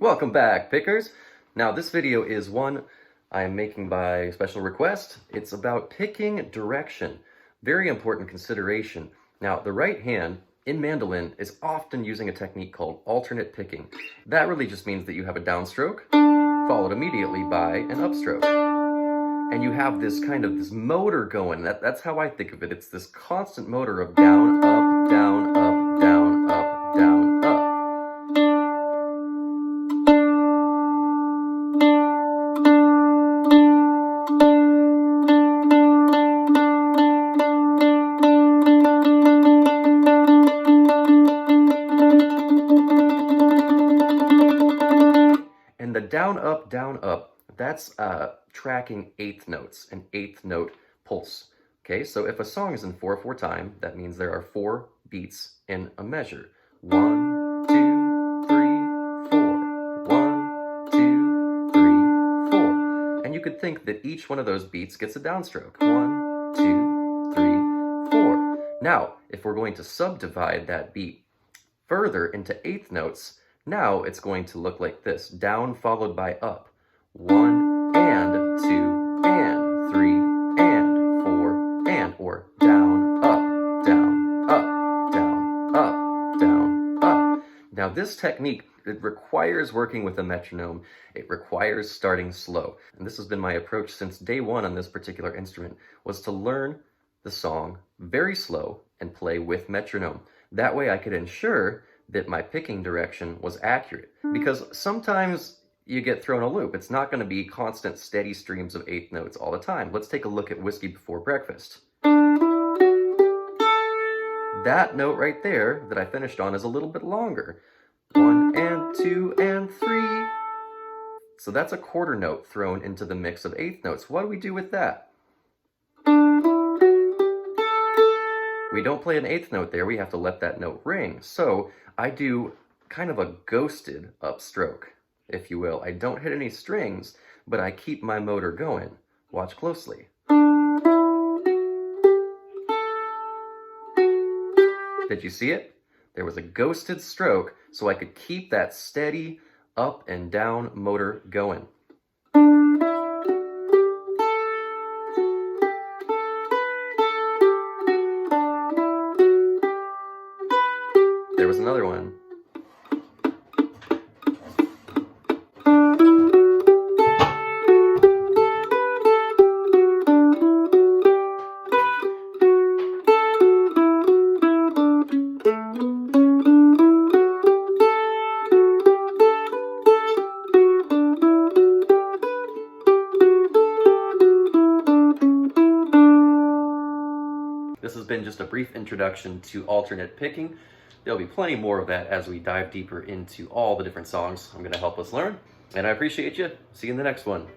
Welcome back, pickers. Now this video is one I am making by special request. It's about picking direction. Very important consideration. Now the right hand in mandolin is often using a technique called alternate picking. That really just means that you have a downstroke followed immediately by an upstroke. And you have this this motor going. That's how I think of it. It's this constant motor of down, up, down, up, down, up, down, up. And the down, up, that's tracking eighth notes, an eighth note pulse. Okay, so if a song is in 4/4 time, that means there are 4 beats in a measure. 1, 2, 3, 4. 1, 2, 3, 4. And you could think that each one of those beats gets a downstroke. 1, 2, 3, 4. Now, if we're going to subdivide that beat further into eighth notes, now it's going to look like this. Down followed by up. 1 and 2 and 3 and 4 and, or down, up, down, up, down, up, down, up. Now this technique, it requires working with a metronome. It requires starting slow. And this has been my approach since day one on this particular instrument, was to learn the song very slow and play with metronome. That way I could ensure that my picking direction was accurate. Because sometimes you get thrown a loop. It's not going to be constant, steady streams of eighth notes all the time. Let's take a look at Whiskey Before Breakfast. That note right there that I finished on is a little bit longer. 1 and 2 and 3. So that's a quarter note thrown into the mix of eighth notes. What do we do with that? We don't play an eighth note there, we have to let that note ring. So I do kind of a ghosted upstroke, if you will. I don't hit any strings, but I keep my motor going. Watch closely. Did you see it? There was a ghosted stroke, so I could keep that steady up and down motor going. There was another one. This has been just a brief introduction to alternate picking. There'll be plenty more of that as we dive deeper into all the different songs I'm going to help us learn. And I appreciate you. See you in the next one.